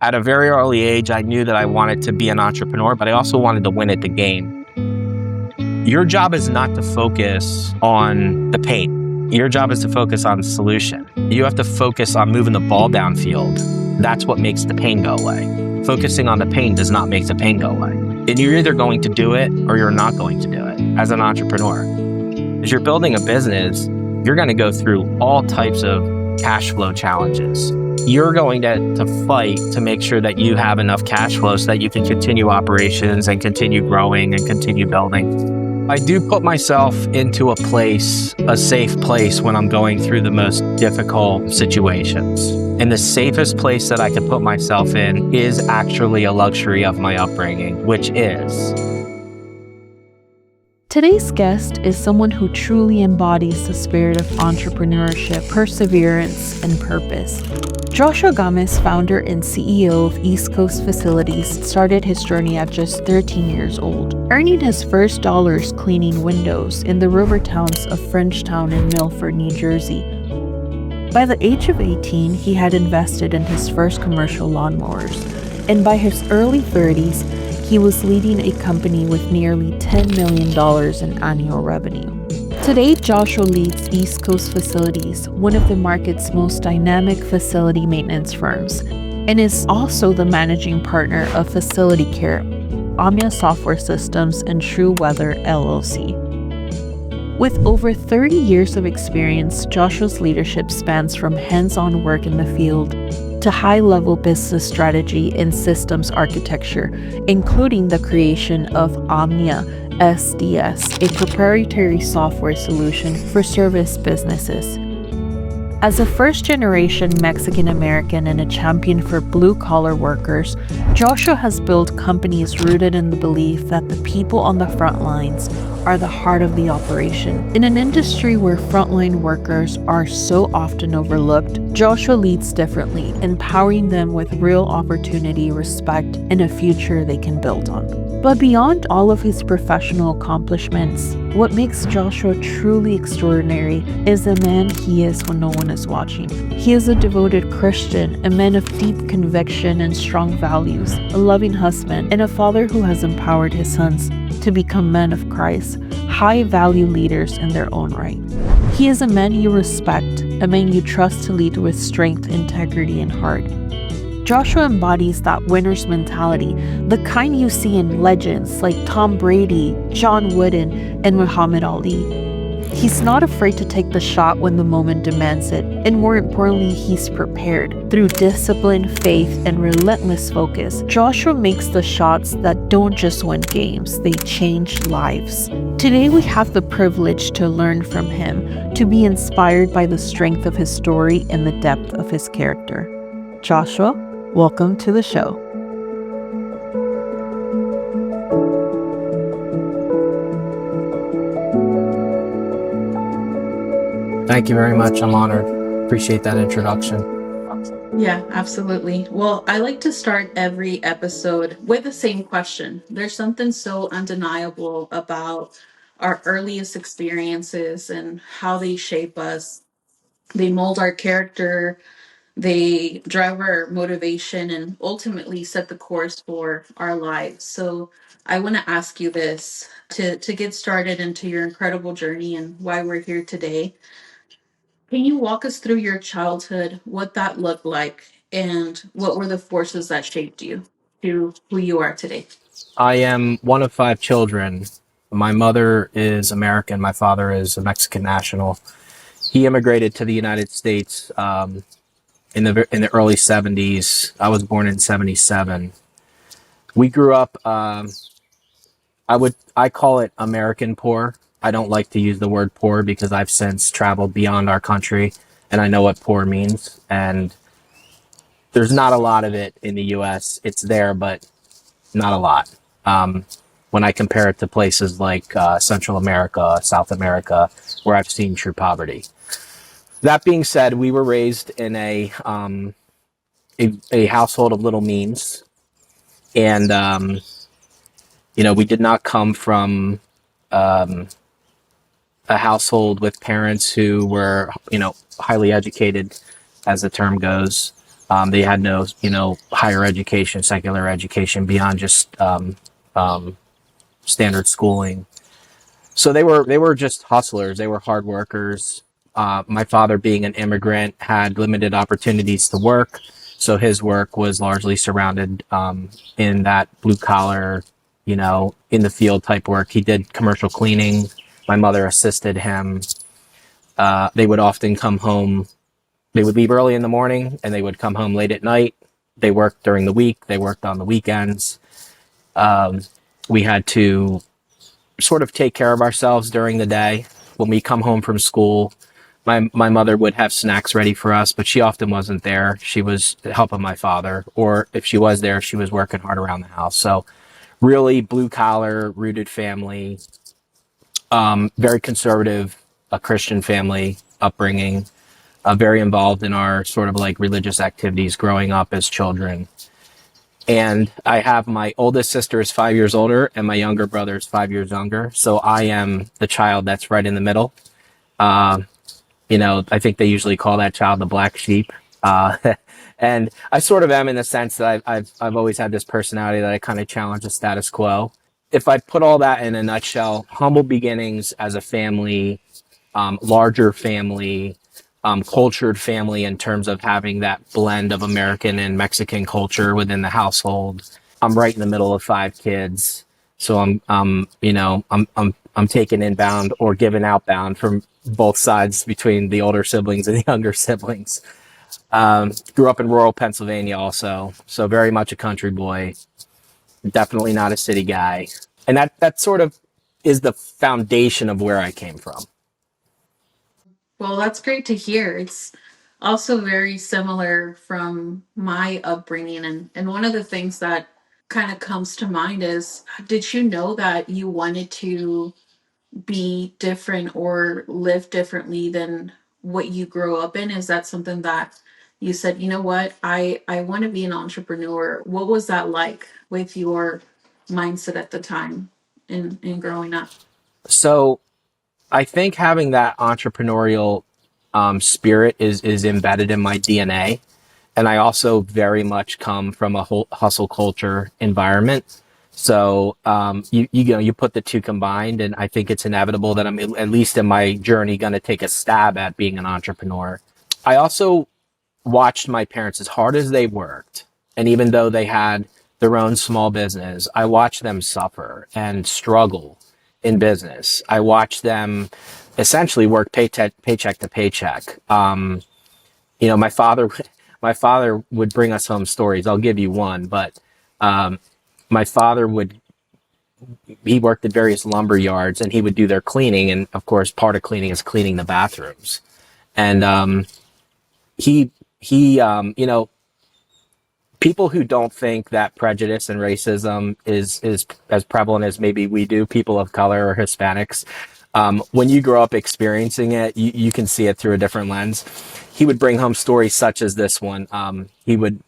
At a very early age, I knew that I wanted to be an entrepreneur, but I also wanted to win at the game. Your job is not to focus on the pain. Your job is to focus on the solution. You have to focus on moving the ball downfield. That's what makes the pain go away. Focusing on the pain does not make the pain go away. And you're either going to do it or you're not going to do it as an entrepreneur. As you're building a business, you're going to go through all types of cash flow challenges. You're going to fight to make sure that you have enough cash flow so that you can continue operations and continue growing and continue building. I do put myself into a safe place when I'm going through the most difficult situations. And the safest place that I can put myself in is actually a luxury of my upbringing, which is... Today's guest is someone who truly embodies the spirit of entrepreneurship, perseverance, and purpose. Joshua Gamez, founder and CEO of East Coast Facilities, started his journey at just 13 years old, earning his first dollars cleaning windows in the river towns of Frenchtown and Milford, New Jersey. By the age of 18, he had invested in his first commercial lawnmowers, and by his early 30s, he was leading a company with nearly $10 million in annual revenue. Today, Joshua leads East Coast Facilities, one of the market's most dynamic facility maintenance firms, and is also the managing partner of Facility Care, Omnia Software Systems, and True Weather LLC. With over 30 years of experience, Joshua's leadership spans from hands-on work in the field to high-level business strategy and systems architecture, including the creation of Omnia SDS, a proprietary software solution for service businesses. As a first-generation Mexican-American and a champion for blue-collar workers, Joshua has built companies rooted in the belief that the people on the front lines are the heart of the operation. In an industry where frontline workers are so often overlooked, Joshua leads differently, empowering them with real opportunity, respect, and a future they can build on. But beyond all of his professional accomplishments, what makes Joshua truly extraordinary is the man he is when no one is watching. He is a devoted Christian, a man of deep conviction and strong values, a loving husband, and a father who has empowered his sons to become men of Christ, high-value leaders in their own right. He is a man you respect, a man you trust to lead with strength, integrity, and heart. Joshua embodies that winner's mentality, the kind you see in legends like Tom Brady, John Wooden, and Muhammad Ali. He's not afraid to take the shot when the moment demands it, and more importantly, he's prepared. Through discipline, faith, and relentless focus, Joshua makes the shots that don't just win games, they change lives. Today, we have the privilege to learn from him, to be inspired by the strength of his story and the depth of his character. Joshua, welcome to the show. Thank you very much. I'm honored. Appreciate that introduction. Yeah, absolutely. Well, I like to start every episode with the same question. There's something so undeniable about our earliest experiences and how they shape us. They mold our character, they drive our motivation, and ultimately set the course for our lives. So I want to ask you this to get started into your incredible journey and why we're here today. Can you walk us through your childhood, what that looked like, and what were the forces that shaped you to who you are today? I am one of 5 children. My mother is American. My father is a Mexican national. He immigrated to the United States in the early 70s. I was born in 77. We grew up, I call it American poor. I don't like to use the word poor because I've since traveled beyond our country and I know what poor means. And there's not a lot of it in the US. It's there, but not a lot. When I compare it to places like Central America, South America, where I've seen true poverty. That being said, we were raised in a household of little means. And, we did not come from a household with parents who were, highly educated, as the term goes. They had no, higher education, secular education beyond just standard schooling. So they were just hustlers. They were hard workers. My father, being an immigrant, had limited opportunities to work, so his work was largely surrounded in that blue collar, in the field type work. He did commercial cleaning. My mother assisted him. They would often come home. They would leave early in the morning and they would come home late at night. They worked during the week. They worked on the weekends. We had to sort of take care of ourselves during the day. When we come home from school, my mother would have snacks ready for us, but she often wasn't there. She was helping my father, or if she was there, she was working hard around the house. So really blue collar, rooted family, very conservative, a Christian family upbringing, very involved in our sort of like religious activities growing up as children. And I have my oldest sister is 5 years older and my younger brother is 5 years younger. So I am the child that's right in the middle. I think they usually call that child the black sheep. Uh, and I sort of am, in the sense that I've always had this personality that I kind of challenge the status quo. If I put all that in a nutshell, humble beginnings as a family, larger family, cultured family in terms of having that blend of American and Mexican culture within the household. I'm right in the middle of 5 kids, so I'm taken inbound or given outbound from both sides between the older siblings and the younger siblings. Grew up in rural Pennsylvania also, so very much a country boy. Definitely not a city guy, and that sort of is the foundation of where I came from. Well, that's great to hear. It's also very similar from my upbringing. And one of the things that kind of comes to mind is, did you know that you wanted to be different or live differently than what you grew up in? Is that something that you said, you know what, I want to be an entrepreneur? What was that like with your mindset at the time in growing up? So I think having that entrepreneurial spirit is embedded in my DNA, and I also very much come from a whole hustle culture environment. So you put the two combined, and I think it's inevitable that I'm, at least in my journey, going to take a stab at being an entrepreneur. I also watched my parents, as hard as they worked, and even though they had their own small business, I watched them suffer and struggle in business. I watched them essentially work paycheck to paycheck. My father, my father would bring us home stories. I'll give you one, but my father would, he worked at various lumber yards and he would do their cleaning, and of course, part of cleaning is cleaning the bathrooms. And he people who don't think that prejudice and racism is as prevalent as maybe we do, people of color or Hispanics, when you grow up experiencing it, you can see it through a different lens. He would bring home stories such as this one. He would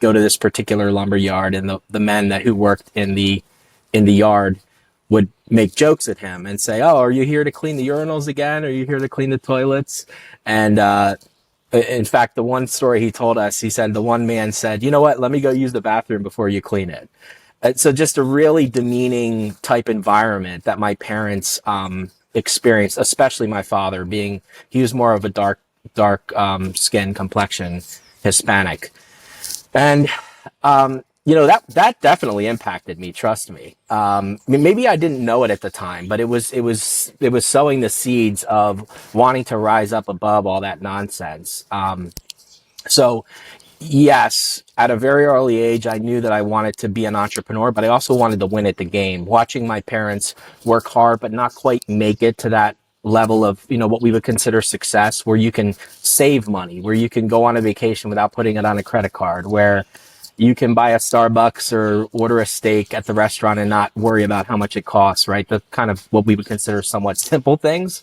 go to this particular lumber yard, and the men who worked in the yard would make jokes at him and say, "Oh, are you here to clean the urinals again? Are you here to clean the toilets?" And in fact, the one story he told us, he said the one man said, "You know what? Let me go use the bathroom before you clean it." So just a really demeaning type environment that my parents experienced, especially my father, being he was more of a dark skin complexion, Hispanic, and that definitely impacted me. Trust me. Maybe I didn't know it at the time, but it was sowing the seeds of wanting to rise up above all that nonsense. So yes, at a very early age, I knew that I wanted to be an entrepreneur, but I also wanted to win at the game. Watching my parents work hard, but not quite make it to that level of, what we would consider success, where you can save money, where you can go on a vacation without putting it on a credit card, where you can buy a Starbucks or order a steak at the restaurant and not worry about how much it costs, right? The kind of what we would consider somewhat simple things.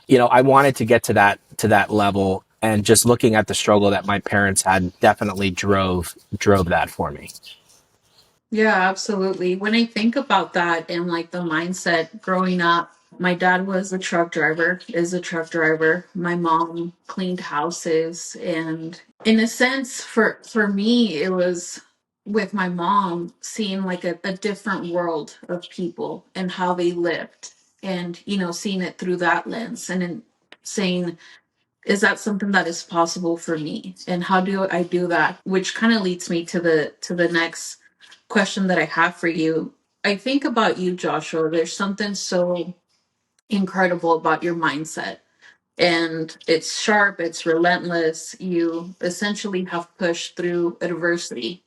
I wanted to get to that level, and just looking at the struggle that my parents had definitely drove that for me. Yeah, absolutely. When I think about that and like the mindset growing up, My dad was a truck driver, is a truck driver. My mom cleaned houses, and in a sense, for me, it was with my mom seeing like a different world of people and how they lived, and seeing it through that lens, and then saying, is that something that is possible for me, and how do I do that? Which kind of leads me to the next question that I have for you. I think about you, Joshua. There's something so incredible about your mindset, and it's sharp, it's relentless. You essentially have pushed through adversity,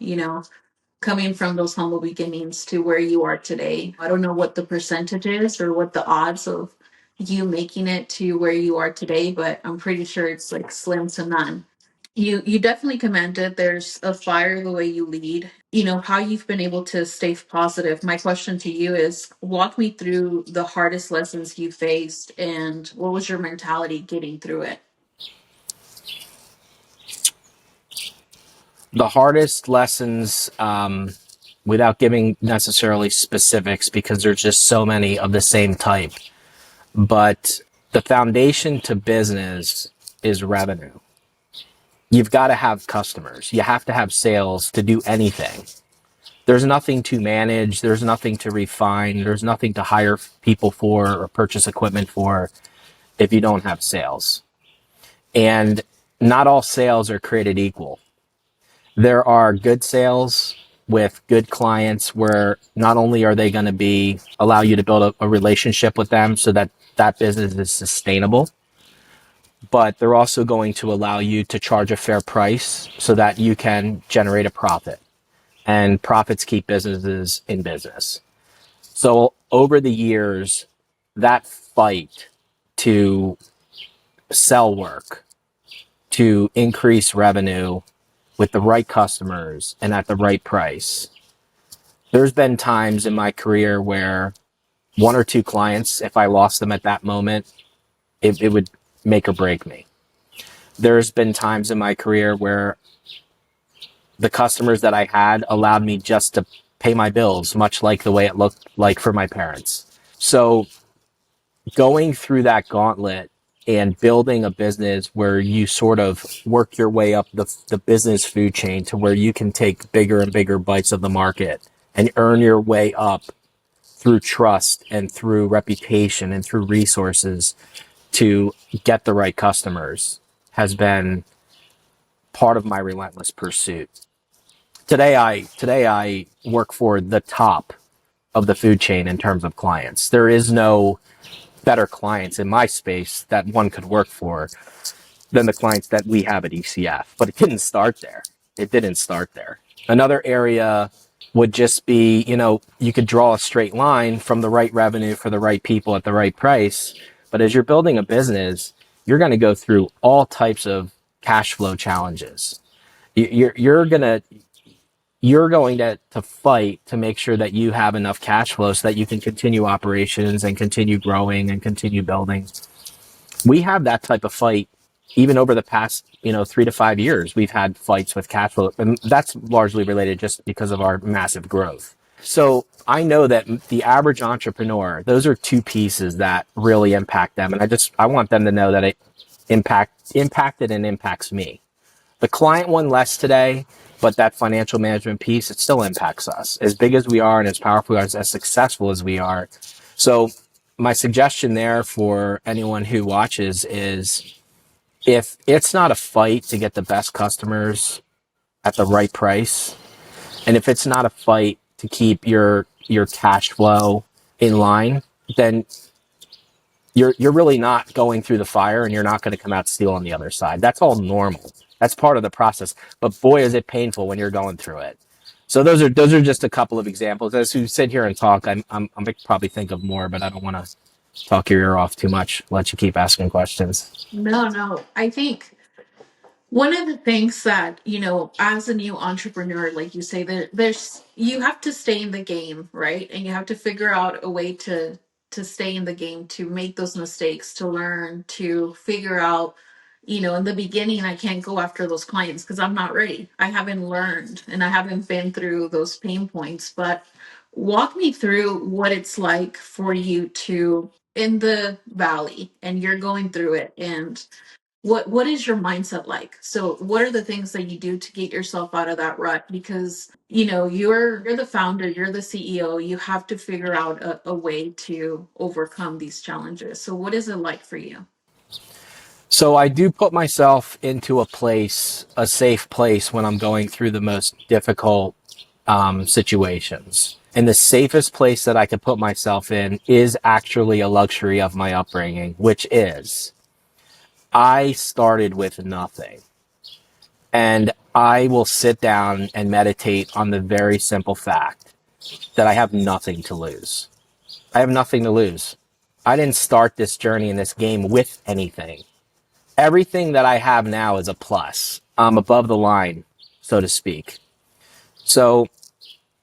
coming from those humble beginnings to where you are today. I don't know what the percentage is or what the odds of you making it to where you are today, but I'm pretty sure it's like slim to none. You definitely commanded. There's a fire the way you lead. How you've been able to stay positive. My question to you is, walk me through the hardest lessons you faced and what was your mentality getting through it? The hardest lessons, without giving necessarily specifics, because there's just so many of the same type, but the foundation to business is revenue. You've got to have customers. You have to have sales to do anything. There's nothing to manage. There's nothing to refine. There's nothing to hire people for or purchase equipment for if you don't have sales. And not all sales are created equal. There are good sales with good clients where not only are they going to be allow you to build a relationship with them so that that business is sustainable, but they're also going to allow you to charge a fair price so that you can generate a profit. And profits keep businesses in business. So over the years, that fight to sell work, to increase revenue with the right customers and at the right price. There's been times in my career where one or two clients, if I lost them at that moment, it would make or break me. There's been times in my career where the customers that I had allowed me just to pay my bills, much like the way it looked like for my parents. So going through that gauntlet and building a business where you sort of work your way up the business food chain to where you can take bigger and bigger bites of the market and earn your way up through trust and through reputation and through resources to get the right customers has been part of my relentless pursuit. Today I work for the top of the food chain in terms of clients. There is no better clients in my space that one could work for than the clients that we have at ECF. But it didn't start there. It didn't start there. Another area would just be, you could draw a straight line from the right revenue for the right people at the right price. But as you're building a business, you're going to go through all types of cash flow challenges. You're going to fight to make sure that you have enough cash flow so that you can continue operations and continue growing and continue building. We have that type of fight even over the past 3 to 5 years. We've had fights with cash flow, and that's largely related just because of our massive growth. So I know that the average entrepreneur, those are two pieces that really impact them, and I want them to know that it impacted and impacts me. The client won less today, but that financial management piece, it still impacts us. As big as we are and as powerful as successful as we are. So my suggestion there for anyone who watches is, if it's not a fight to get the best customers at the right price, and if it's not a fight to keep your cash flow in line, then you're really not going through the fire, and you're not going to come out steel on the other side. That's all normal. That's part of the process. But boy, is it painful when you're going through it. So those are just a couple of examples. As we sit here and talk, I'm probably think of more, but I don't want to talk your ear off too much. Let you keep asking questions. No, no. I think one of the things that, as a new entrepreneur, like you say, you have to stay in the game, right? And you have to figure out a way to stay in the game, to make those mistakes, to learn, to figure out, in the beginning, I can't go after those clients because I'm not ready. I haven't learned and I haven't been through those pain points. But walk me through what it's like for you to in the valley and you're going through it, and what is your mindset like? So what are the things that you do to get yourself out of that rut? Because you're the founder, you're the CEO, you have to figure out a way to overcome these challenges. So what is it like for you? So I do put myself into a safe place when I'm going through the most difficult situations. And the safest place that I could put myself in is actually a luxury of my upbringing, which is I started with nothing. And I will sit down and meditate on the very simple fact that I have nothing to lose. I have nothing to lose. I didn't start this journey in this game with anything. Everything that I have now is a plus. I'm above the line, so to speak. So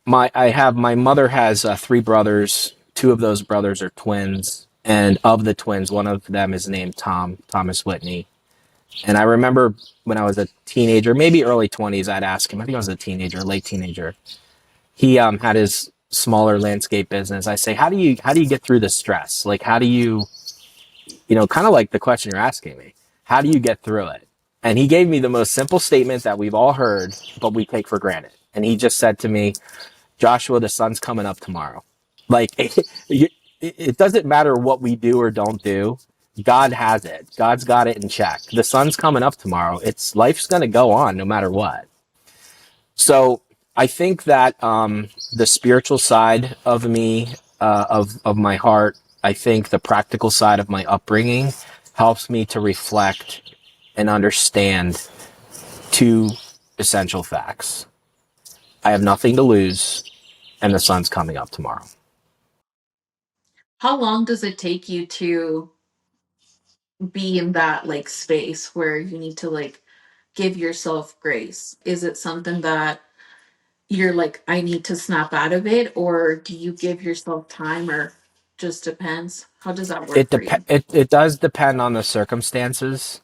my mother has three brothers. Two of those brothers are twins, and of the twins, one of them is named Thomas Whitney. And I remember when I was a teenager, maybe early 20s, I'd ask him. I think I was a teenager, late teenager. He had his smaller landscape business. I say, how do you get through the stress? Like, how do you kind of like the question you're asking me? How do you get through it? And he gave me the most simple statement that we've all heard, but we take for granted. And he just said to me, Joshua, the sun's coming up tomorrow. Like, it doesn't matter what we do or don't do. God has it. God's got it in check. The sun's coming up tomorrow. Life's going to go on no matter what. So I think that the spiritual side of me, of my heart, I think the practical side of my upbringing helps me to reflect and understand two essential facts. I have nothing to lose, and the sun's coming up tomorrow. How long does it take you to be in that like space where you need to like give yourself grace? Is it something that you're like, I need to snap out of it, or do you give yourself time, or just depends? How does that work for you? It does depend on the circumstances.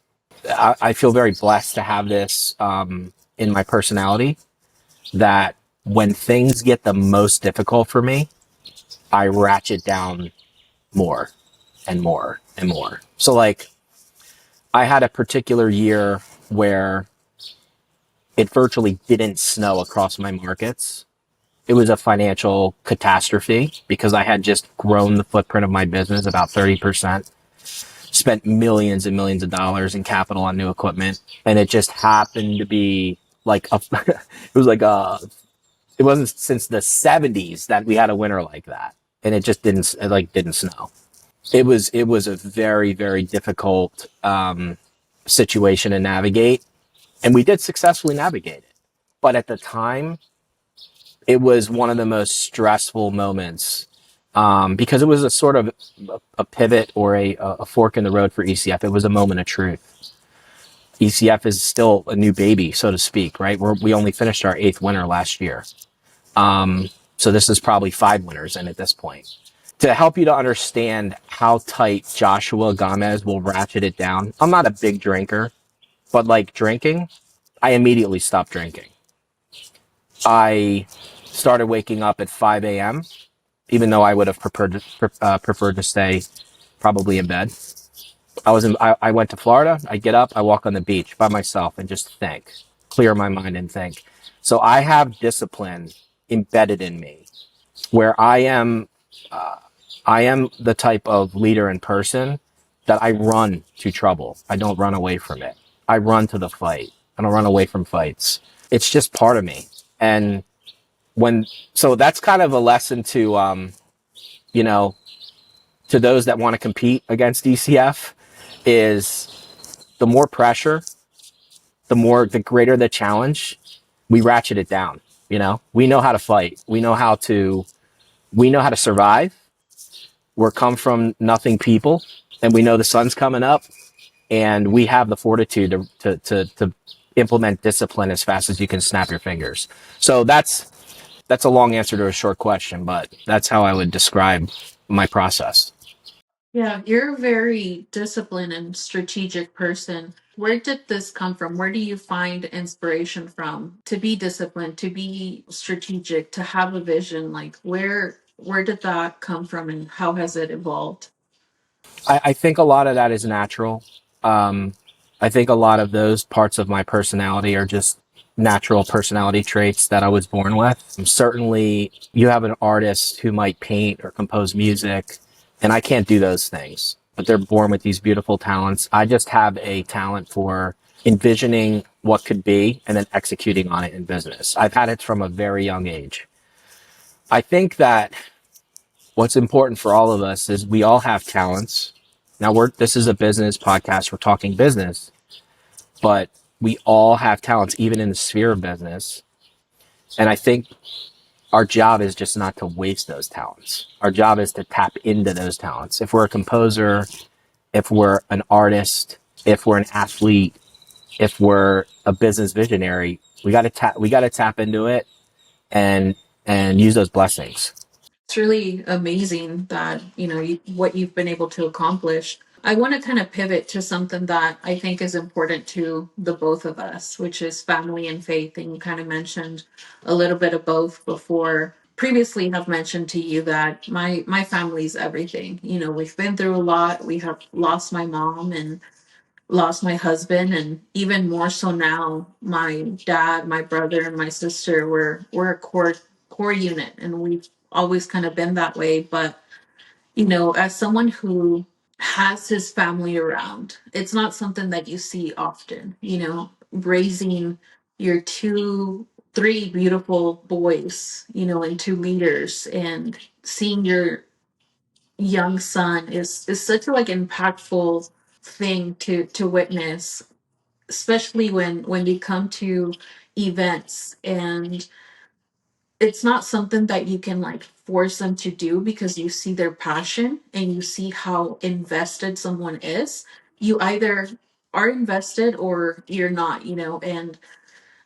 I feel very blessed to have this in my personality, that when things get the most difficult for me, I ratchet down more and more and more. So like I had a particular year where it virtually didn't snow across my markets. It was a financial catastrophe because I had just grown the footprint of my business about 30%, spent millions and millions of dollars in capital on new equipment. And it just happened to be like, it was like it wasn't since the 70s that we had a winter like that. And it just didn't snow. It was a very, very difficult, situation to navigate. And we did successfully navigate it. But at the time, it was one of the most stressful moments, because it was a sort of a pivot or a fork in the road for ECF. It was a moment of truth. ECF is still a new baby, so to speak, right? We only finished our 8th winter last year. So this is probably 5 winters in at this point. To help you to understand how tight Joshua Gamez will ratchet it down, I'm not a big drinker, but like drinking, I immediately stopped drinking. I started waking up at 5 a.m., even though I would have preferred to stay probably in bed. I went to Florida. I get up, I walk on the beach by myself and just think, clear my mind and think. So I have discipline embedded in me, where I am the type of leader and person that I run to trouble. I don't run away from it. I run to the fight. I don't run away from fights. It's just part of me. And so that's kind of a lesson to, you know, to those that want to compete against DCF, is the more pressure, the greater the challenge, we ratchet it down. We know how to fight. We know how to survive. We're come from nothing people, and we know the sun's coming up, and we have the fortitude to implement discipline as fast as you can snap your fingers. So that's a long answer to a short question, but that's how I would describe my process. Yeah, you're a very disciplined and strategic person. Where did this come from? Where do you find inspiration from to be disciplined, to be strategic, to have a vision? Like where did that come from and how has it evolved? I think a lot of that is natural. Um, I think a lot of those parts of my personality are just natural personality traits that I was born with. Certainly, you have an artist who might paint or compose music, and I can't do those things, but they're born with these beautiful talents. I just have a talent for envisioning what could be and then executing on it in business. I've had it from a very young age. I think that what's important for all of us is we all have talents. Now this is a business podcast. We're talking business, but we all have talents, even in the sphere of business. And I think our job is just not to waste those talents. Our job is to tap into those talents. If we're a composer, if we're an artist, if we're an athlete, if we're a business visionary, we got to tap into it and use those blessings. It's really amazing that, what you've been able to accomplish. I want to kind of pivot to something that I think is important to the both of us, which is family and faith. And you kind of mentioned a little bit of both before. Previously have mentioned to you that my family's everything. We've been through a lot. We have lost my mom and lost my husband, and even more so now, my dad, my brother, and my sister, we're a core unit, and we've always kind of been that way. But as someone who has his family around, it's not something that you see often. Raising your three beautiful boys, into leaders, and seeing your young son is such a like impactful thing to witness, especially when you come to events, and it's not something that you can like force them to do, because you see their passion and you see how invested someone is. You either are invested or you're not, and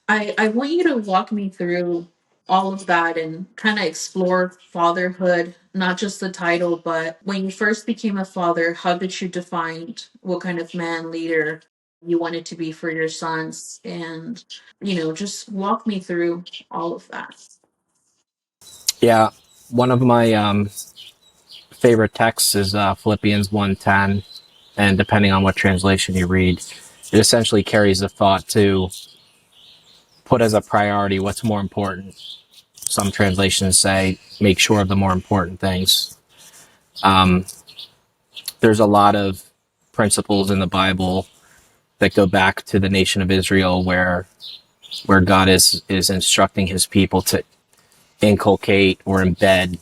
I want you to walk me through all of that and kind of explore fatherhood, not just the title, but when you first became a father, how did you define what kind of man leader you wanted to be for your sons? And, just walk me through all of that. Yeah, one of my favorite texts is Philippians 1:10, and depending on what translation you read, it essentially carries the thought to put as a priority what's more important. Some translations say make sure of the more important things. Um, there's a lot of principles in the Bible that go back to the nation of Israel, where God is instructing His people to inculcate or embed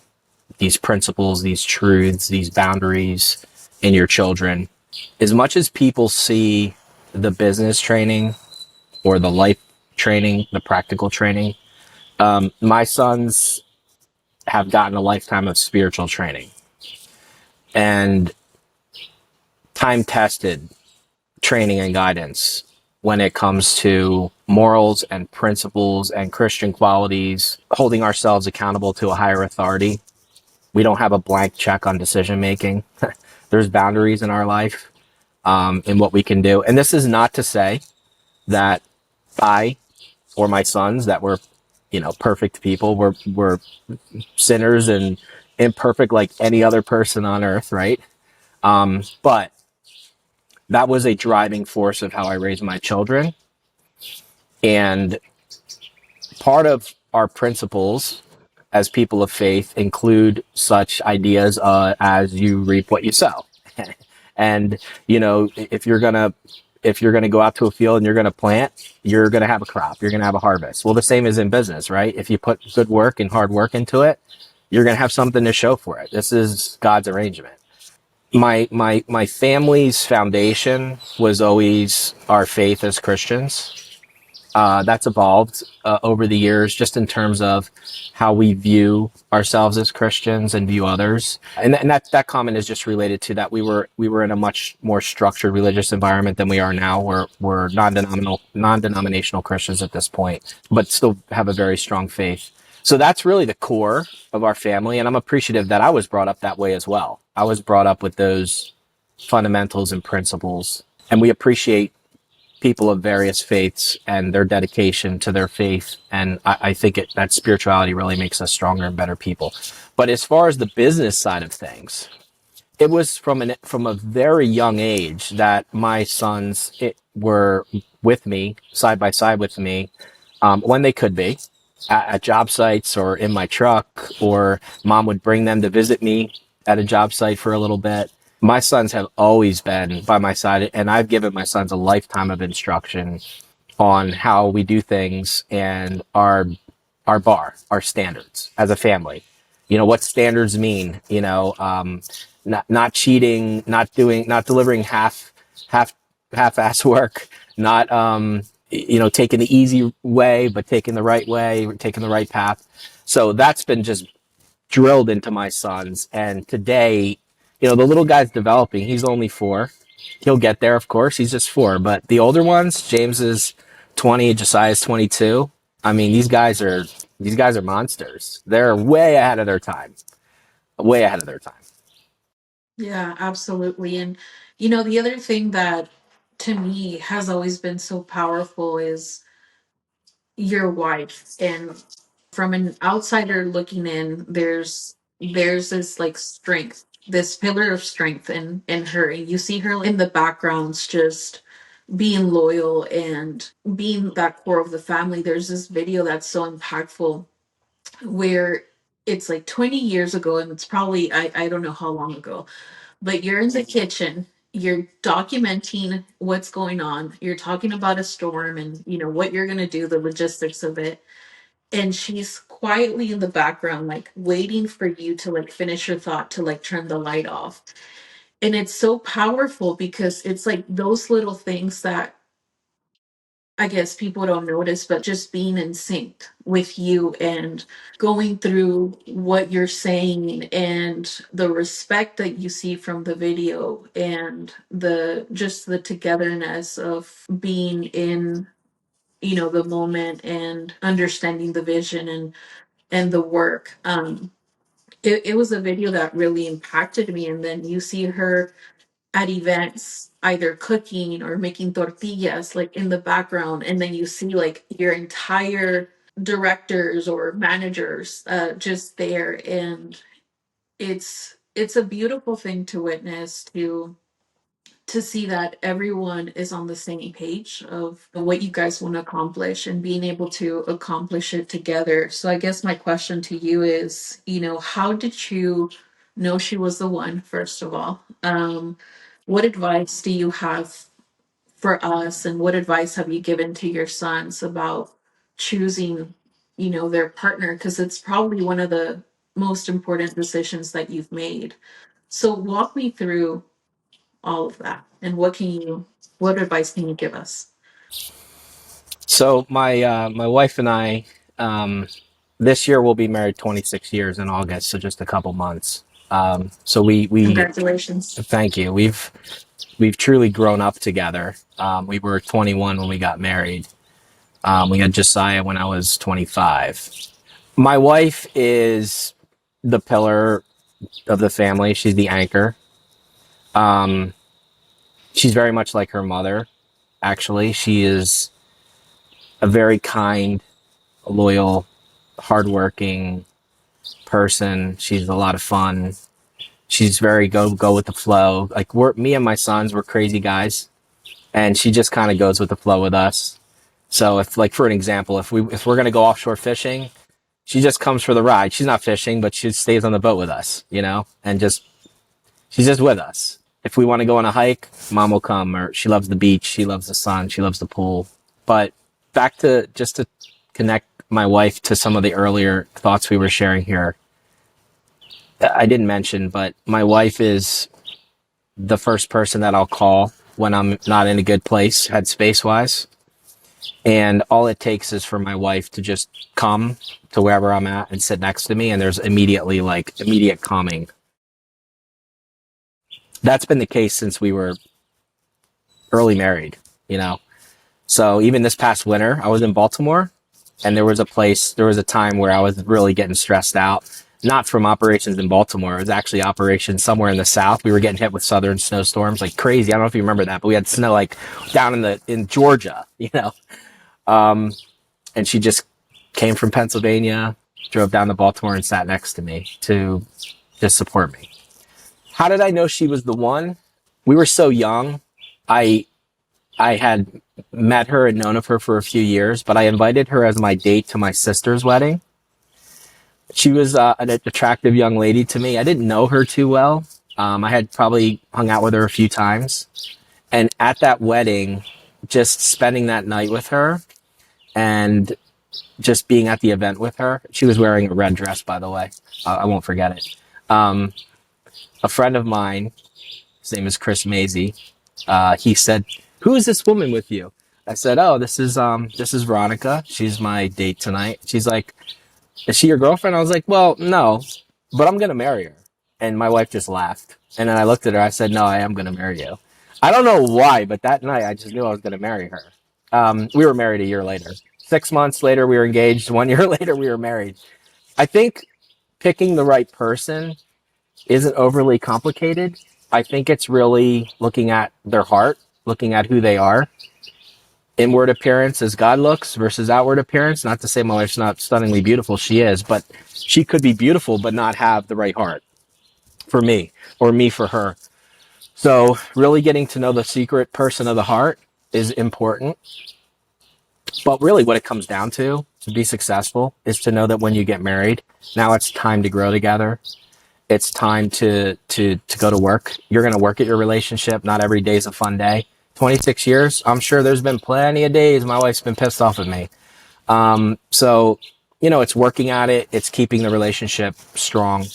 these principles, these truths, these boundaries in your children. As much as people see the business training or the life training, the practical training, my sons have gotten a lifetime of spiritual training and time tested training and guidance when it comes to morals and principles and Christian qualities, holding ourselves accountable to a higher authority. We don't have a blank check on decision making. There's boundaries in our life, in what we can do. And this is not to say that I or my sons, that we're, perfect people. We're sinners and imperfect like any other person on earth, right? But that was a driving force of how I raised my children. And part of our principles as people of faith include such ideas as you reap what you sow. And, if you're gonna go out to a field and you're gonna plant, you're gonna have a crop, you're gonna have a harvest. Well, the same is in business, right? If you put good work and hard work into it, you're gonna have something to show for it. This is God's arrangement. My family's foundation was always our faith as Christians. That's evolved over the years, just in terms of how we view ourselves as Christians and view others. And that comment is just related to that we were in a much more structured religious environment than we are now. We're non-denominational Christians at this point, but still have a very strong faith. So that's really the core of our family, and I'm appreciative that I was brought up that way as well. I was brought up with those fundamentals and principles, and we appreciate people of various faiths and their dedication to their faith. And I think that spirituality really makes us stronger and better people. But as far as the business side of things, It was from a very young age that my sons were with me, side by side with me, when they could be at job sites or in my truck, or mom would bring them to visit me at a job site for a little bit. My sons have always been by my side, and I've given my sons a lifetime of instruction on how we do things and our standards as a family. You know what standards mean. Not cheating, not delivering half half-ass work, not taking the easy way, but taking the right way, taking the right path. So that's been just drilled into my sons. And today, the little guy's developing. He's only 4. He'll get there, of course. He's just 4. But the older ones, James is 20, Josiah's 22. I mean, these guys are monsters. They're way ahead of their time. Way ahead of their time. Yeah, absolutely. And the other thing that to me has always been so powerful is your wife. And from an outsider looking in, there's this like strength, this pillar of strength in her. And you see her in the backgrounds just being loyal and being that core of the family. There's this video that's so impactful where it's like 20 years ago, and it's probably I don't know how long ago, but you're in the kitchen, you're documenting what's going on, you're talking about a storm and what you're going to do, the logistics of it, and she's quietly in the background like waiting for you to like finish your thought to like turn the light off. And it's so powerful because it's like those little things that I guess people don't notice, but just being in sync with you and going through what you're saying and the respect that you see from the video and the togetherness of being in the moment and understanding the vision and the work. It was a video that really impacted me. And then you see her at events either cooking or making tortillas like in the background, and then you see like your entire directors or managers just there, and it's a beautiful thing to witness, to see that everyone is on the same page of what you guys want to accomplish and being able to accomplish it together. So I guess my question to you is, how did you know she was the one, first of all? What advice do you have for us, and what advice have you given to your sons about choosing, their partner? Because it's probably one of the most important decisions that you've made. So walk me through all of that. And what advice can you give us? So my wife and I, this year we'll be married 26 years in August, so just a couple months. So we Congratulations. thank you. We've truly grown up together. We were 21 when we got married. We had Josiah when I was 25. My wife is the pillar of the family. She's the anchor. Um, she's very much like her mother. Actually, she is a very kind, loyal, hardworking person. She's a lot of fun. She's very go with the flow. Like me and my sons, we're crazy guys, and she just kind of goes with the flow with us. So if, like, for an example, if we're gonna go offshore fishing, she just comes for the ride. She's not fishing, but she stays on the boat with us, and she's just with us. If we want to go on a hike, mom will come. Or she loves the beach, she loves the sun, she loves the pool. But back to just to connect my wife to some of the earlier thoughts we were sharing here. I didn't mention, but my wife is the first person that I'll call when I'm not in a good place, headspace wise. And all it takes is for my wife to just come to wherever I'm at and sit next to me, and there's immediate calming. That's been the case since we were early married, you know. So even this past winter, I was in Baltimore, and there was a time where I was really getting stressed out. Not from operations in Baltimore. It was actually operations somewhere in the South. We were getting hit with southern snowstorms like crazy. I don't know if you remember that, but we had snow like down in Georgia, you know. And she just came from Pennsylvania, drove down to Baltimore and sat next to me to just support me. How did I know she was the one? We were so young. I I had met her and known of her for a few years, but I invited her as my date to my sister's wedding. She was an attractive young lady to me. I didn't know her too well. I had probably hung out with her a few times. And at that wedding, just spending that night with her and just being at the event with her, she was wearing a red dress, by the way. I won't forget it. Um, a friend of mine, his name is Chris Mazie, he said, "Who is this woman with you?" I said, "Oh, this is Veronica. She's my date tonight." She's like, "Is she your girlfriend?" I was like, "Well, no, but I'm gonna marry her." And my wife just laughed. And then I looked at her. I said, "No, I am gonna marry you." I don't know why, but that night I just knew I was gonna marry her. We were married a year later. 6 months later, we were engaged. 1 year later, we were married. I think picking the right person isn't overly complicated. I think it's really looking at their heart, looking at who they are. Inward appearance as God looks versus outward appearance. Not to say my wife's not stunningly beautiful. She is, but she could be beautiful but not have the right heart for me or me for her. So really getting to know the secret person of the heart is important. But really what it comes down to be successful, is to know that when you get married, now it's time to grow together. It's time to go to work. You're going to work at your relationship. Not every day is a fun day. 26 years, I'm sure there's been plenty of days my wife's been pissed off at me. So, it's working at it. It's keeping the relationship strong.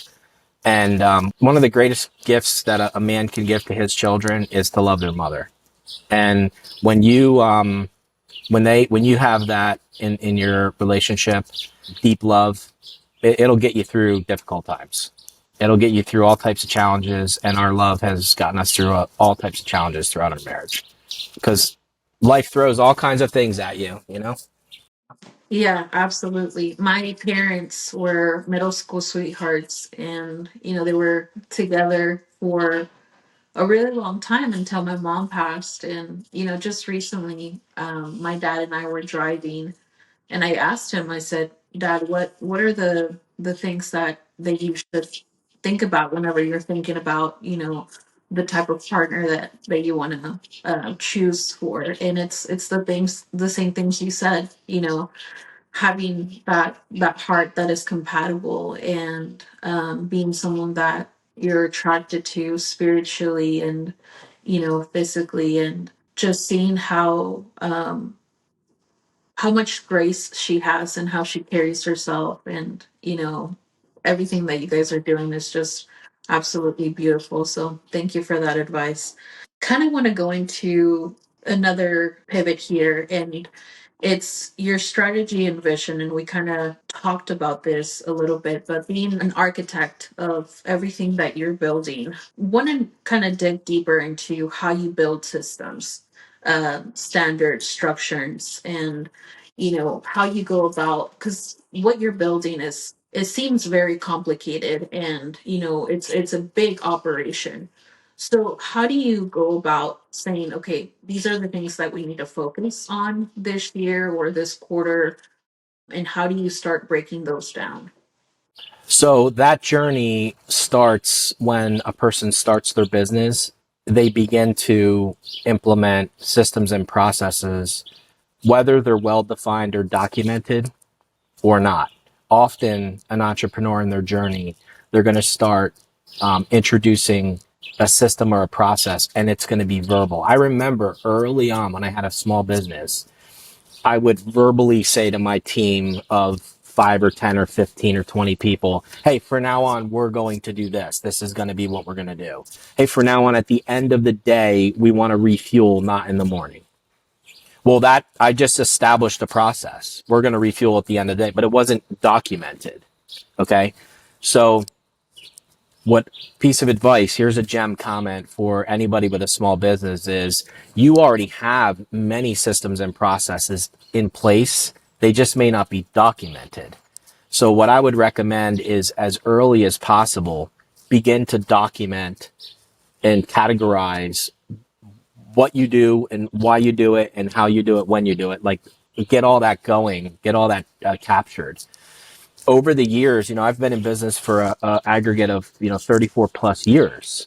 And one of the greatest gifts that a man can give to his children is to love their mother. And when you when you have that in your relationship, deep love, it'll get you through difficult times. It'll get you through all types of challenges, and our love has gotten us through all types of challenges throughout our marriage. Because life throws all kinds of things at you, you know? Yeah, absolutely. My parents were middle school sweethearts, and they were together for a really long time until my mom passed. And just recently, my dad and I were driving, and I asked him, I said, "Dad, what are the things that you should think about whenever you're thinking about, the type of partner that you want to choose for?" And it's the same things you said, having that heart that is compatible, and being someone that you're attracted to spiritually and physically, and just seeing how much grace she has and how she carries herself, and everything that you guys are doing is just absolutely beautiful. So thank you for that advice. Kind of want to go into another pivot here, and it's your strategy and vision. And we kind of talked about this a little bit, but being an architect of everything that you're building, want to kind of dig deeper into how you build systems, standards, structures, and how you go about, because what you're building is, it seems very complicated, and it's a big operation. So how do you go about saying, okay, these are the things that we need to focus on this year or this quarter, and how do you start breaking those down? So that journey starts when a person starts their business. They begin to implement systems and processes, whether they're well defined or documented or not. Often, an entrepreneur in their journey, they're going to start introducing a system or a process, and it's going to be verbal. I remember early on when I had a small business, I would verbally say to my team of 5 or 10 or 15 or 20 people, "Hey, for now on, we're going to do this. This is going to be what we're going to do. Hey, for now on, at the end of the day, we want to refuel, not in the morning." Well, that I just established a process. We're going to refuel at the end of the day, but it wasn't documented. Okay. So what piece of advice, here's a gem comment for anybody with a small business, is you already have many systems and processes in place. They just may not be documented. So what I would recommend is, as early as possible, begin to document and categorize what you do and why you do it and how you do it when you do it. Like, get all that going, get all that captured. over the years, I've been in business for a aggregate of, 34 plus years.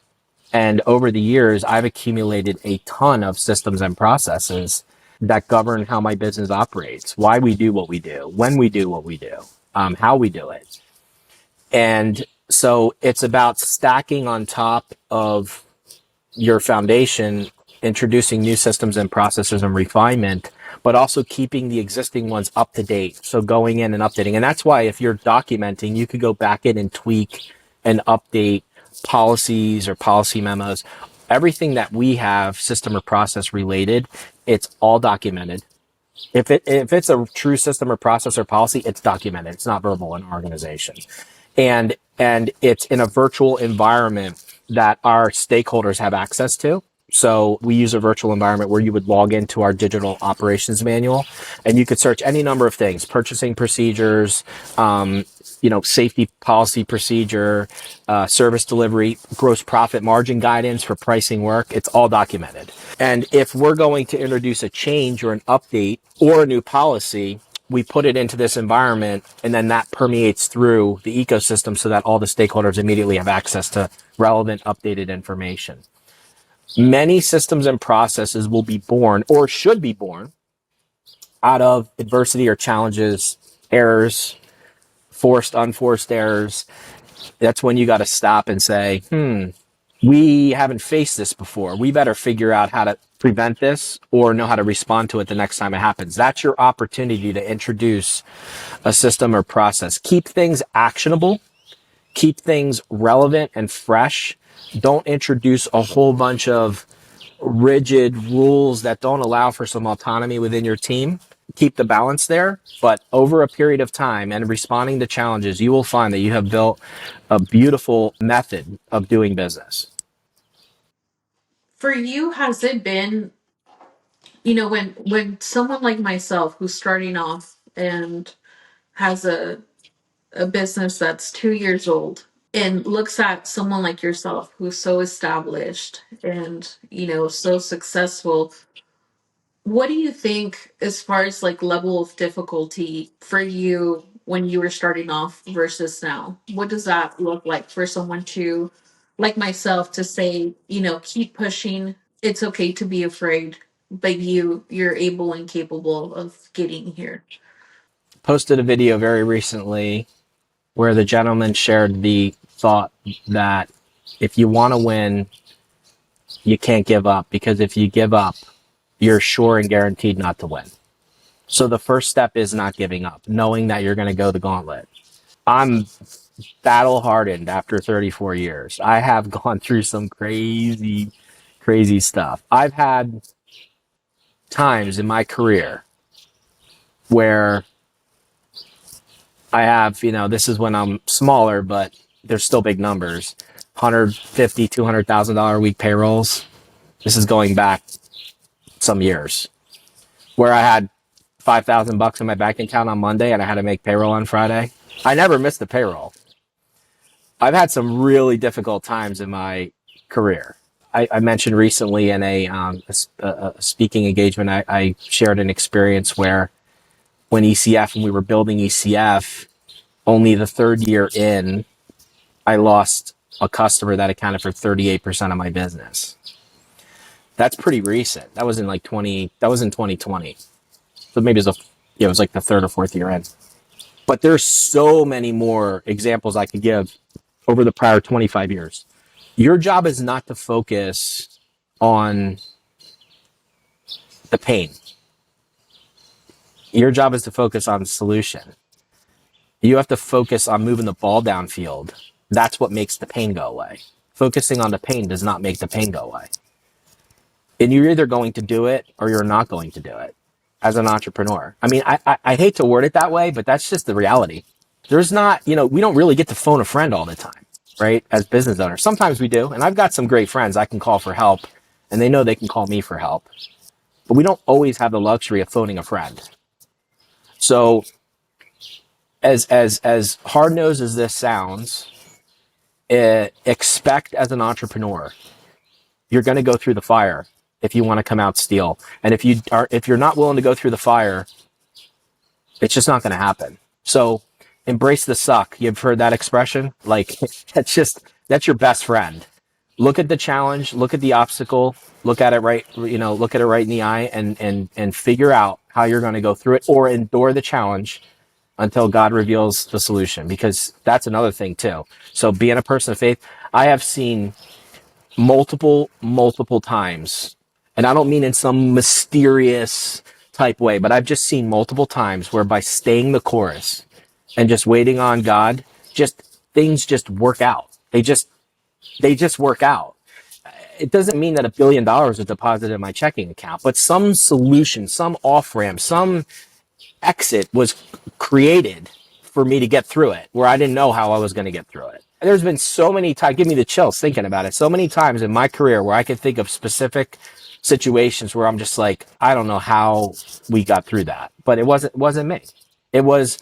And over the years, I've accumulated a ton of systems and processes that govern how my business operates, why we do what we do, when we do what we do, how we do it. And so it's about stacking on top of your foundation, introducing new systems and processes and refinement, but also keeping the existing ones up to date. So going in and updating. And that's why if you're documenting, you could go back in and tweak and update policies or policy memos. Everything that we have system or process related, it's all documented. If it's a true system or process or policy, it's documented. It's not verbal in our organization. And it's in a virtual environment that our stakeholders have access to. So we use a virtual environment where you would log into our digital operations manual and you could search any number of things, purchasing procedures, safety policy procedure, service delivery, gross profit margin guidance for pricing work. It's all documented. And if we're going to introduce a change or an update or a new policy, we put it into this environment and then that permeates through the ecosystem so that all the stakeholders immediately have access to relevant, updated information. Many systems and processes will be born or should be born out of adversity or challenges, errors, forced, unforced errors. That's when you got to stop and say, we haven't faced this before. We better figure out how to prevent this or know how to respond to it the next time it happens. That's your opportunity to introduce a system or process. Keep things actionable. Keep things relevant and fresh. Don't introduce a whole bunch of rigid rules that don't allow for some autonomy within your team. Keep the balance there, but over a period of time and responding to challenges, you will find that you have built a beautiful method of doing business. For you, has it been, when someone like myself who's starting off and has a business that's 2 years old and looks at someone like yourself who's so established and so successful, what do you think as far as like level of difficulty for you when you were starting off versus now? What does that look like for someone to, like myself, to say, keep pushing, it's okay to be afraid, but you're able and capable of getting here? Posted a video very recently where the gentleman shared the thought that if you want to win, you can't give up, because if you give up, you're sure and guaranteed not to win. So the first step is not giving up, knowing that you're going to go the gauntlet. I'm battle hardened after 34 years. I have gone through some crazy, crazy stuff. I've had times in my career where I have, this is when I'm smaller, but there's still big numbers. $150,000, $200,000 a week payrolls. This is going back some years where I had $5,000 in my bank account on Monday and I had to make payroll on Friday. I never missed a payroll. I've had some really difficult times in my career. I mentioned recently in a speaking engagement, I shared an experience where when we were building ECF, only the third year in, I lost a customer that accounted for 38% of my business. That's pretty recent. That was in 2020. So maybe it was like the third or fourth year in. But there's so many more examples I could give over the prior 25 years. Your job is not to focus on the pain. Your job is to focus on the solution. You have to focus on moving the ball downfield. That's what makes the pain go away. Focusing on the pain does not make the pain go away. And you're either going to do it or you're not going to do it as an entrepreneur. I mean, I hate to word it that way, but that's just the reality. There's not, we don't really get to phone a friend all the time, right? As business owners. Sometimes we do. And I've got some great friends I can call for help and they know they can call me for help. But we don't always have the luxury of phoning a friend. So as hard-nosed as this sounds, expect as an entrepreneur, you're going to go through the fire if you want to come out steel. And if you're not willing to go through the fire, it's just not going to happen. So Embrace the suck. You've heard that expression? Like, that's your best friend. Look at the challenge, look at the obstacle, look at it right, look at it right in the eye, and figure out how you're going to go through it, or endure the challenge until God reveals the solution, because that's another thing too. So being a person of faith, I have seen multiple times, and I don't mean in some mysterious type way, but I've just seen multiple times where by staying the course and just waiting on God, just things just work out. They just work out. It doesn't mean that $1 billion is deposited in my checking account, but some solution, some off ramp, some exit was created for me to get through it, where I didn't know how I was going to get through it. And there's been so many times, give me the chills thinking about it, so many times in my career where I can think of specific situations where I'm just like, I don't know how we got through that, but it wasn't me. It was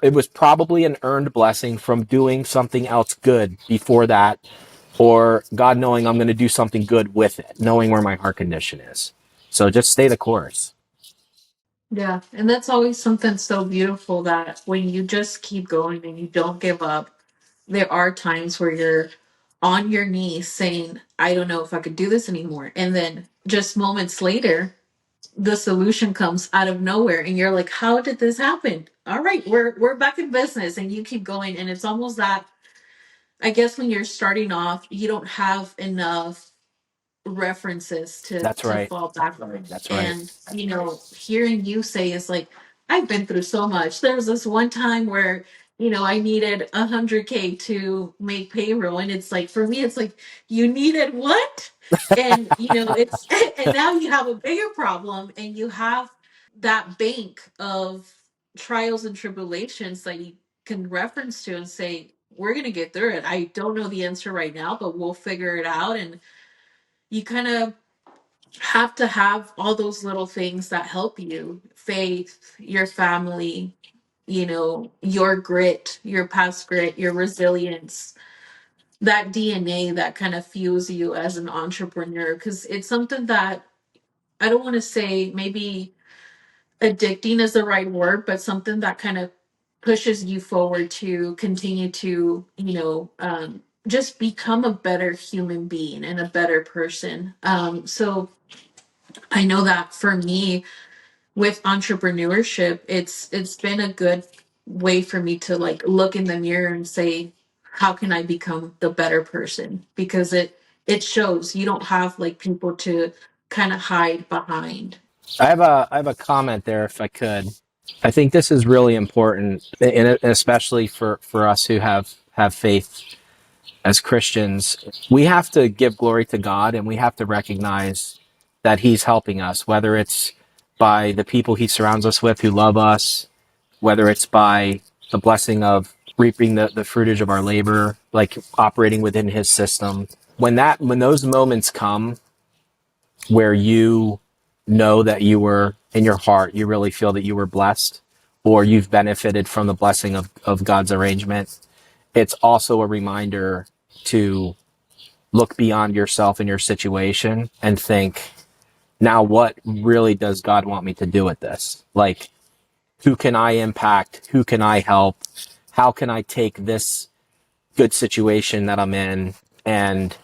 it was probably an earned blessing from doing something else good before that, or God knowing I'm going to do something good with it, knowing where my heart condition is. So just stay the course. Yeah, and that's always something so beautiful that when you just keep going and you don't give up, there are times where you're on your knees saying, I don't know if I could do this anymore. And then just moments later, the solution comes out of nowhere and you're like, how did this happen? All right, we're back in business, and you keep going. And it's almost that, I guess when you're starting off, you don't have enough references to That's right. fall back on. That's right. And hearing you say is like, I've been through so much. There was this one time where I needed 100K to make payroll, and it's like, for me it's like, you needed what? And it's and now you have a bigger problem, and you have that bank of trials and tribulations that you can reference to and say, we're going to get through it. I don't know the answer right now, but we'll figure it out. And you kind of have to have all those little things that help you: faith, your family, your grit, your past grit, your resilience, that DNA that kind of fuels you as an entrepreneur. Because it's something that, I don't want to say maybe addicting is the right word, but something that kind of pushes you forward to continue to, just become a better human being and a better person. So I know that for me, with entrepreneurship, it's been a good way for me to like look in the mirror and say, how can I become the better person? Because it shows you don't have like people to kind of hide behind. I have a comment there, if I could. I think this is really important, and especially for us who have faith as Christians. We have to give glory to God, and we have to recognize that He's helping us, whether it's by the people He surrounds us with who love us, whether it's by the blessing of reaping the fruitage of our labor, like operating within His system. When those moments come where you know that you were, in your heart, you really feel that you were blessed, or you've benefited from the blessing of God's arrangement, it's also a reminder to look beyond yourself and your situation and think, now what really does God want me to do with this? Like, who can I impact? Who can I help? How can I take this good situation that I'm in and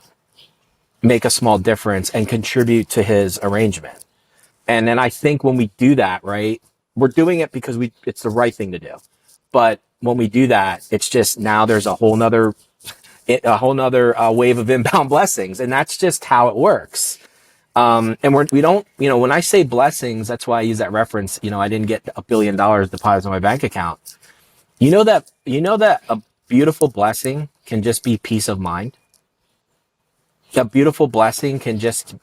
make a small difference and contribute to His arrangement? And then I think when we do that, right, we're doing it because it's the right thing to do. But when we do that, it's just, now there's a whole nother wave of inbound blessings. And that's just how it works. And we don't, when I say blessings, that's why I use that reference. I didn't get $1 billion deposited in my bank account. You know that a beautiful blessing can just be peace of mind. A beautiful blessing can just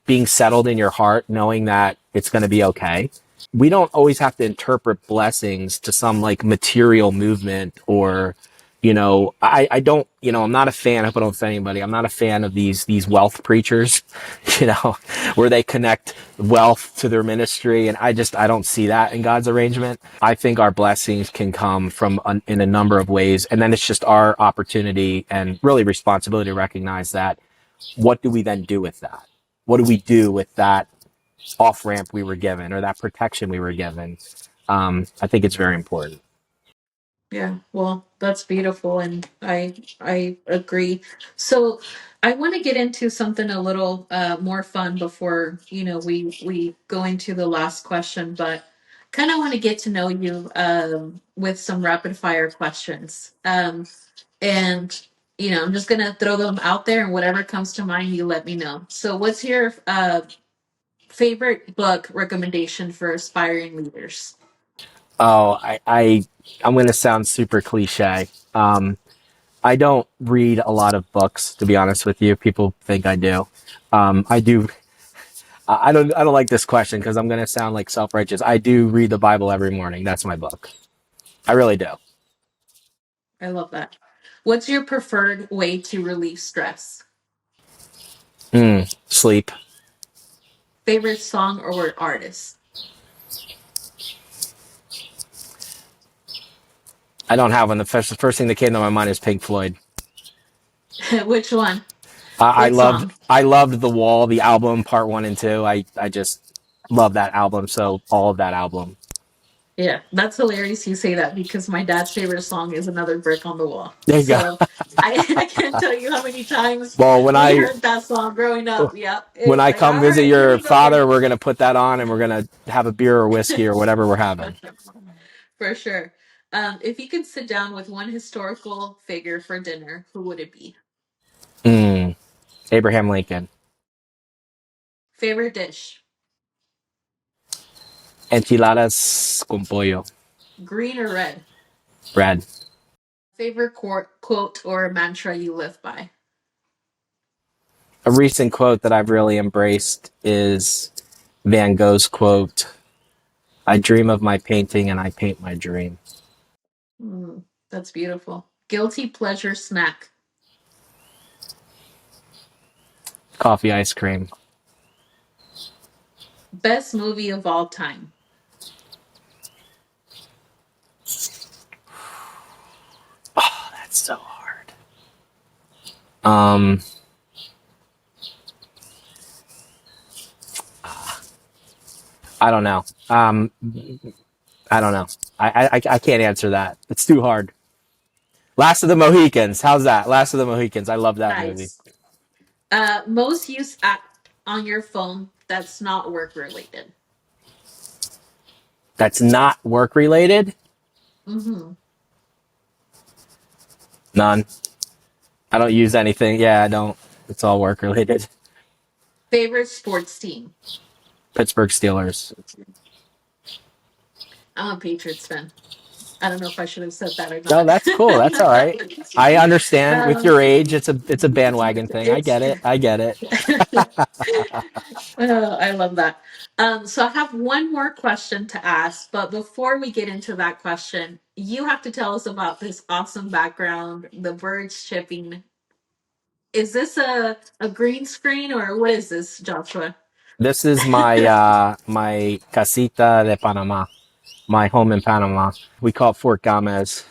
being settled in your heart, knowing that it's going to be okay. We don't always have to interpret blessings to some like material movement, or, I don't, I'm not a fan. I hope I don't offend anybody. I'm not a fan of these wealth preachers, where they connect wealth to their ministry. And I don't see that in God's arrangement. I think our blessings can come in a number of ways. And then it's just our opportunity and really responsibility to recognize that. What do we then do with that? What do we do with that off ramp we were given, or that protection we were given? I think it's very important. Yeah, well, that's beautiful, and I agree. So I want to get into something a little more fun before we go into the last question, but kind of want to get to know you with some rapid fire questions. And I'm just gonna throw them out there, and whatever comes to mind, you let me know. So, what's your favorite book recommendation for aspiring leaders? Oh, I'm going to sound super cliche. I don't read a lot of books, to be honest with you. People think I do. I do. I don't like this question because I'm going to sound like self-righteous. I do read the Bible every morning. That's my book. I really do. I love that. What's your preferred way to relieve stress? Sleep. Favorite song or artist? I don't have one. The first thing that came to my mind is Pink Floyd. Which one? I What loved song? I loved The Wall, the album, part one and two. I just love that album. So all of that album. Yeah, that's hilarious you say that because my dad's favorite song is Another Brick on the Wall. There you go. So I can't tell you how many times Well, when we I heard that song growing up. Yep. when It's I like, come all visit right, here your we go again. father, we're gonna put that on and we're gonna have a beer or whiskey or whatever we're having. For sure. If you could sit down with one historical figure for dinner, who would it be? Mm, Abraham Lincoln. Favorite dish? Enchiladas con pollo. Green or red? Red. Favorite quote or mantra you live by? A recent quote that I've really embraced is Van Gogh's quote, I dream of my painting and I paint my dream. That's beautiful. Guilty pleasure snack. Coffee ice cream. Best movie of all time. That's so hard. Um, I don't know. I don't know. I can't answer that. It's too hard. Last of the Mohicans. How's that? Last of the Mohicans. I love that movie. Nice. Most used app on your phone that's not work related. That's not work related? Mm-hmm. None. I don't use anything. Yeah, I don't. It's all work related. Favorite sports team. Pittsburgh Steelers. I'm a Patriots fan. I don't know if I should have said that or No, not. that's cool. That's all right. I understand. With um, your age, it's a bandwagon thing. I it's get it. I get it. I love that. So I have one more question to ask, but before we get into that question, you have to tell us about this awesome background, the birds chirping. Is this a green screen or what is this, Joshua? This is my casita de Panama, my home in Panama. We call it Fort Gámez.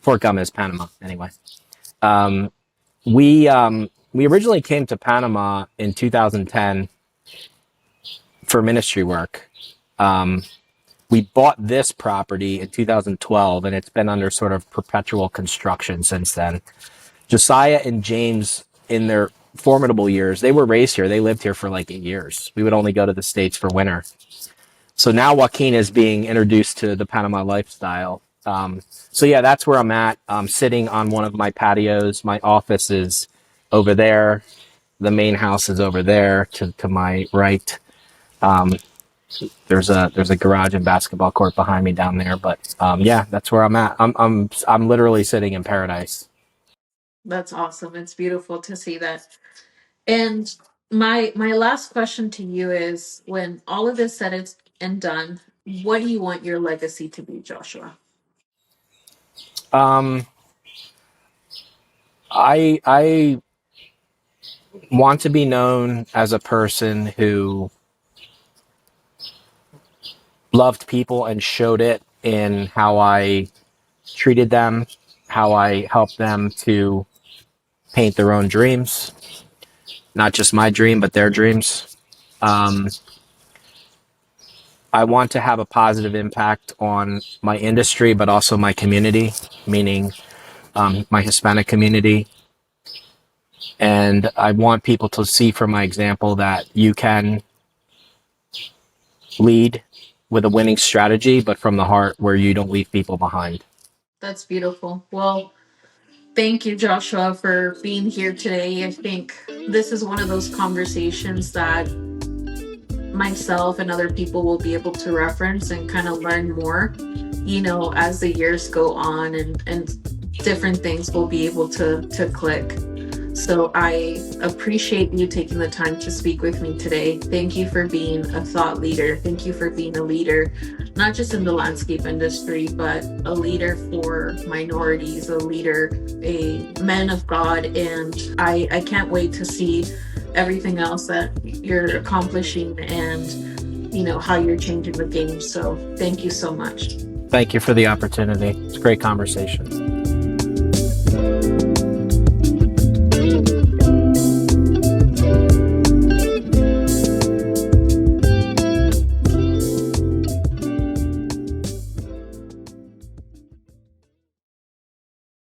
Fort Gámez, Panama. Anyway, we originally came to Panama in 2010 for ministry work. We bought this property in 2012, and it's been under sort of perpetual construction since then. Josiah and James, in their formidable years, they were raised here. They lived here for like 8 years. We would only go to the States for winter. So now Joaquin is being introduced to the Panama lifestyle. So yeah, that's where I'm at. I'm sitting on one of my patios. My office is over there. The main house is over there to my right. There's a garage and basketball court behind me down there. But yeah, that's where I'm at. I'm literally sitting in paradise. That's awesome. It's beautiful to see that. And my last question to you is when all of this said and done, what do you want your legacy to be, Joshua? Um, I want to be known as a person who loved people and showed it in how I treated them, how I helped them to paint their own dreams, not just my dream, but their dreams. Um, I want to have a positive impact on my industry, but also my community, meaning my Hispanic community. And I want people to see from my example that you can lead with a winning strategy, but from the heart where you don't leave people behind. That's beautiful. Well, thank you, Joshua, for being here today. I think this is one of those conversations that myself and other people will be able to reference and kind of learn more, as the years go on, and different things will be able to click. So I appreciate you taking the time to speak with me today. Thank you for being a thought leader. Thank you for being a leader, not just in the landscape industry, but a leader for minorities, a leader, a man of God. And I can't wait to see everything else that you're accomplishing and how you're changing the game. So thank you so much. Thank you for the opportunity. It's a great conversation.